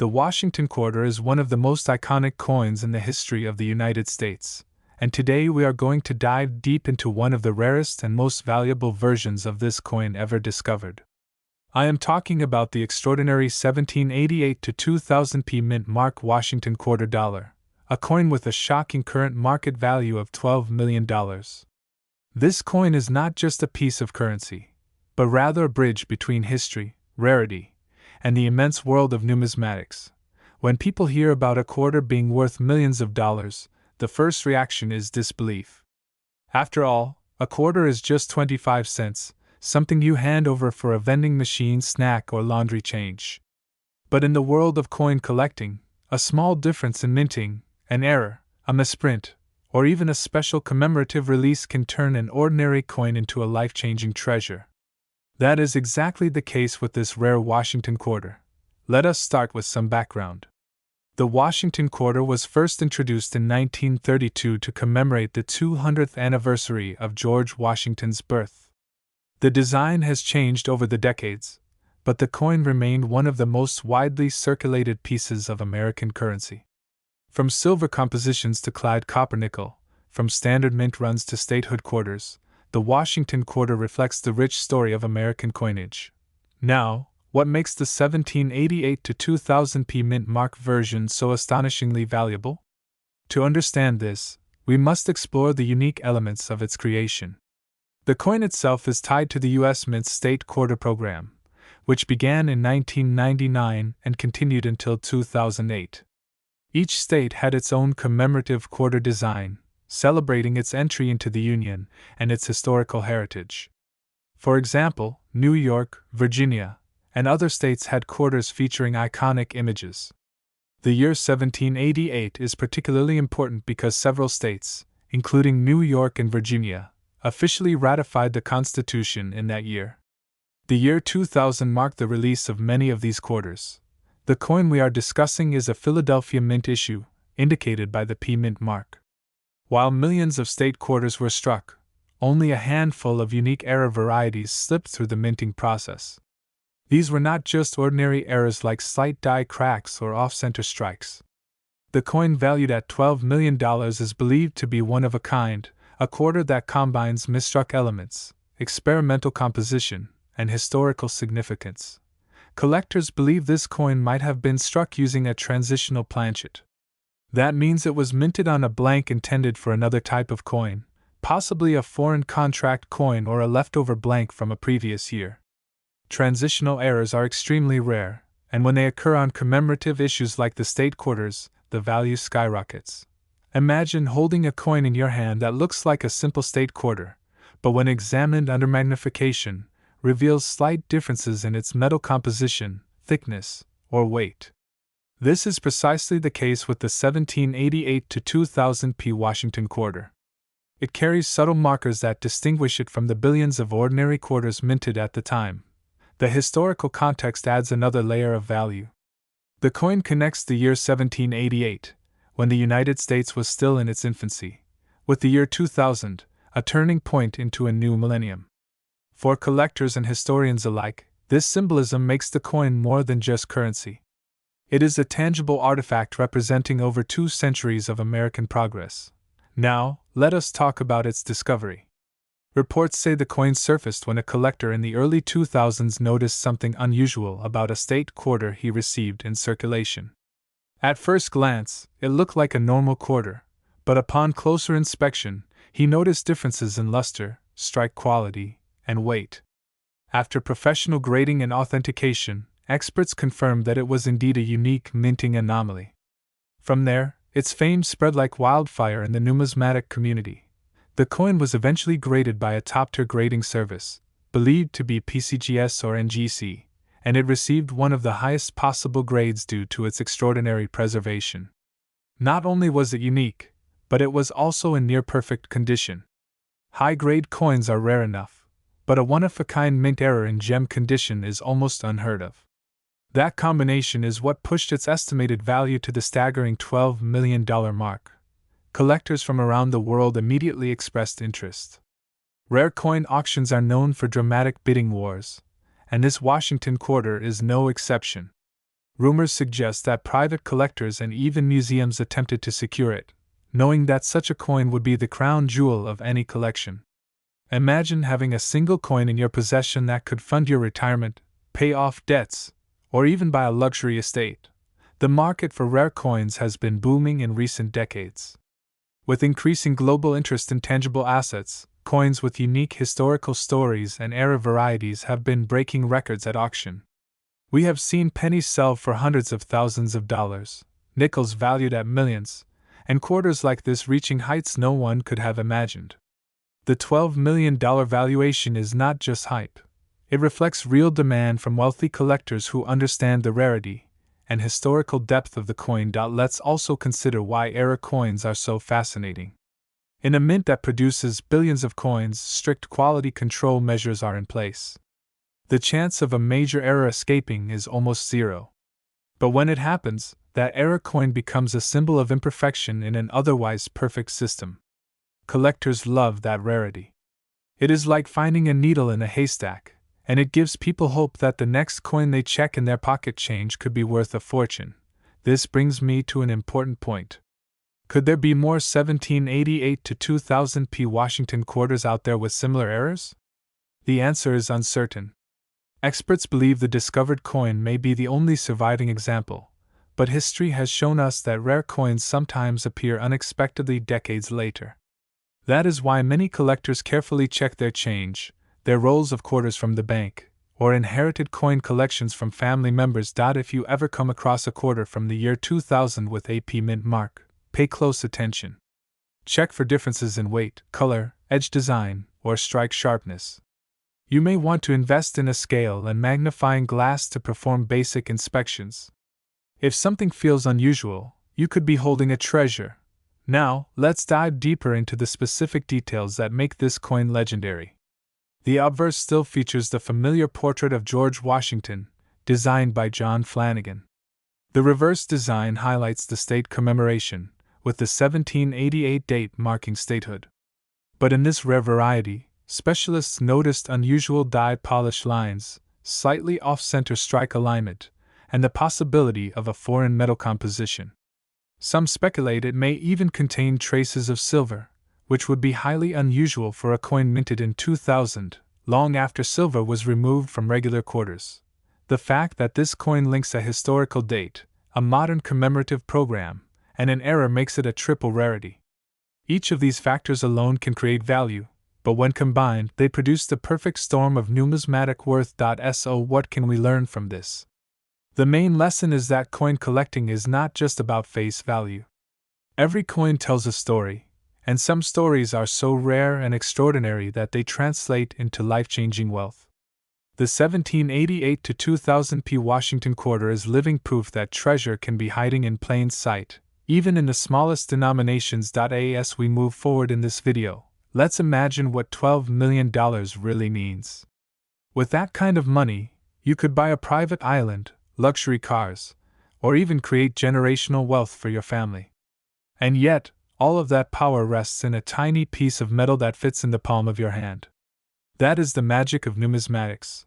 The Washington quarter is one of the most iconic coins in the history of the United States, and today we are going to dive deep into one of the rarest and most valuable versions of this coin ever discovered. I am talking about the extraordinary 1788 to 2000p mint mark Washington quarter dollar, a coin with a shocking current market value of $12 million. This coin is not just a piece of currency, but rather a bridge between history, rarity, and the immense world of numismatics. When people hear about a quarter being worth millions of dollars, the first reaction is disbelief. After all, a quarter is just 25 cents, something you hand over for a vending machine snack or laundry change. But in the world of coin collecting, a small difference in minting, an error, a misprint, or even a special commemorative release can turn an ordinary coin into a life-changing treasure. That is exactly the case with this rare Washington quarter. Let us start with some background. The Washington quarter was first introduced in 1932 to commemorate the 200th anniversary of George Washington's birth. The design has changed over the decades, but the coin remained one of the most widely circulated pieces of American currency. From silver compositions to clad copper nickel, from standard mint runs to statehood quarters, the Washington quarter reflects the rich story of American coinage. Now, what makes the 1788 to 2000p mint mark version so astonishingly valuable? To understand this, we must explore the unique elements of its creation. The coin itself is tied to the U.S. Mint's State Quarter program, which began in 1999 and continued until 2008. Each state had its own commemorative quarter design, celebrating its entry into the Union and its historical heritage. For example, New York, Virginia, and other states had quarters featuring iconic images. The year 1788 is particularly important because several states, including New York and Virginia, officially ratified the Constitution in that year. The year 2000 marked the release of many of these quarters. The coin we are discussing is a Philadelphia Mint issue, indicated by the P Mint mark. While millions of state quarters were struck, only a handful of unique error varieties slipped through the minting process. These were not just ordinary errors like slight die cracks or off-center strikes. The coin valued at $12 million is believed to be one of a kind, a quarter that combines misstruck elements, experimental composition, and historical significance. Collectors believe this coin might have been struck using a transitional planchet. That means it was minted on a blank intended for another type of coin, possibly a foreign contract coin or a leftover blank from a previous year. Transitional errors are extremely rare, and when they occur on commemorative issues like the state quarters, the value skyrockets. Imagine holding a coin in your hand that looks like a simple state quarter, but when examined under magnification, reveals slight differences in its metal composition, thickness, or weight. This is precisely the case with the 1788 to 2000p Washington quarter. It carries subtle markers that distinguish it from the billions of ordinary quarters minted at the time. The historical context adds another layer of value. The coin connects the year 1788, when the United States was still in its infancy, with the year 2000, a turning point into a new millennium. For collectors and historians alike, this symbolism makes the coin more than just currency. It is a tangible artifact representing over 2 centuries of American progress. Now, let us talk about its discovery. Reports say the coin surfaced when a collector in the early 2000s noticed something unusual about a state quarter he received in circulation. At first glance, it looked like a normal quarter, but upon closer inspection, he noticed differences in luster, strike quality, and weight. After professional grading and authentication, experts confirmed that it was indeed a unique minting anomaly. From there, its fame spread like wildfire in the numismatic community. The coin was eventually graded by a top-tier grading service, believed to be PCGS or NGC, and it received one of the highest possible grades due to its extraordinary preservation. Not only was it unique, but it was also in near-perfect condition. High-grade coins are rare enough, but a one-of-a-kind mint error in gem condition is almost unheard of. That combination is what pushed its estimated value to the staggering $12 million mark. Collectors from around the world immediately expressed interest. Rare coin auctions are known for dramatic bidding wars, and this Washington quarter is no exception. Rumors suggest that private collectors and even museums attempted to secure it, knowing that such a coin would be the crown jewel of any collection. Imagine having a single coin in your possession that could fund your retirement, pay off debts, or even buy a luxury estate. The market for rare coins has been booming in recent decades. With increasing global interest in tangible assets, coins with unique historical stories and era varieties have been breaking records at auction. We have seen pennies sell for hundreds of thousands of dollars, nickels valued at millions, and quarters like this reaching heights no one could have imagined. The $12 million valuation is not just hype. It reflects real demand from wealthy collectors who understand the rarity and historical depth of the coin. Let's also consider why era coins are so fascinating. In a mint that produces billions of coins, strict quality control measures are in place. The chance of a major error escaping is almost zero. But when it happens, that error coin becomes a symbol of imperfection in an otherwise perfect system. Collectors love that rarity. It is like finding a needle in a haystack, and it gives people hope that the next coin they check in their pocket change could be worth a fortune. This brings me to an important point. Could there be more 1788 to 2000 P Washington quarters out there with similar errors? The answer is uncertain. Experts believe the discovered coin may be the only surviving example, but history has shown us that rare coins sometimes appear unexpectedly decades later. That is why many collectors carefully check their change, their rolls of quarters from the bank, or inherited coin collections from family members. If you ever come across a quarter from the year 2000 with a P mint mark, pay close attention. Check for differences in weight, color, edge design, or strike sharpness. You may want to invest in a scale and magnifying glass to perform basic inspections. If something feels unusual, you could be holding a treasure. Now, let's dive deeper into the specific details that make this coin legendary. The obverse still features the familiar portrait of George Washington, designed by John Flanagan. The reverse design highlights the state commemoration, with the 1788 date marking statehood. But in this rare variety, specialists noticed unusual dyed polish lines, slightly off-center strike alignment, and the possibility of a foreign metal composition. Some speculate it may even contain traces of silver, which would be highly unusual for a coin minted in 2000, long after silver was removed from regular quarters. The fact that this coin links a historical date, a modern commemorative program, and an era makes it a triple rarity. Each of these factors alone can create value, but when combined, they produce the perfect storm of numismatic worth. So, what can we learn from this? The main lesson is that coin collecting is not just about face value. Every coin tells a story, and some stories are so rare and extraordinary that they translate into life-changing wealth. The 1788 to 2000 P Washington quarter is living proof that treasure can be hiding in plain sight, even in the smallest denominations. As we move forward in this video, let's imagine what $12 million really means. With that kind of money, you could buy a private island, luxury cars, or even create generational wealth for your family. And yet, all of that power rests in a tiny piece of metal that fits in the palm of your hand. That is the magic of numismatics.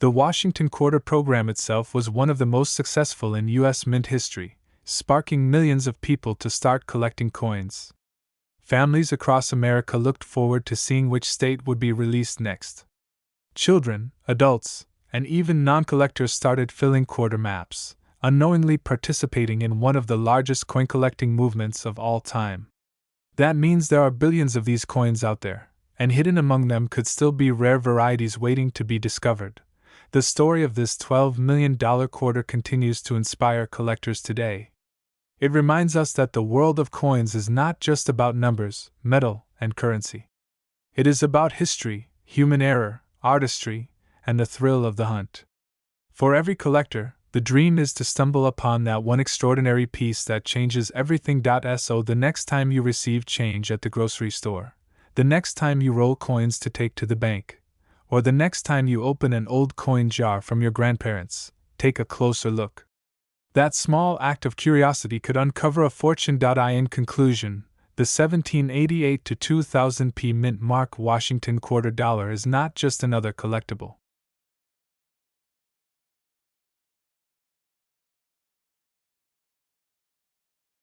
The Washington quarter program itself was one of the most successful in U.S. mint history, sparking millions of people to start collecting coins. Families across America looked forward to seeing which state would be released next. Children, adults, and even non-collectors started filling quarter maps, unknowingly participating in one of the largest coin-collecting movements of all time. That means there are billions of these coins out there, and hidden among them could still be rare varieties waiting to be discovered. The story of this $12 million quarter continues to inspire collectors today. It reminds us that the world of coins is not just about numbers, metal, and currency. It is about history, human error, artistry, and the thrill of the hunt. For every collector, the dream is to stumble upon that one extraordinary piece that changes everything. So the next time you receive change at the grocery store, the next time you roll coins to take to the bank, or the next time you open an old coin jar from your grandparents, take a closer look. That small act of curiosity could uncover a fortune. In conclusion, the 1788 to 2000 P mint mark Washington quarter dollar is not just another collectible.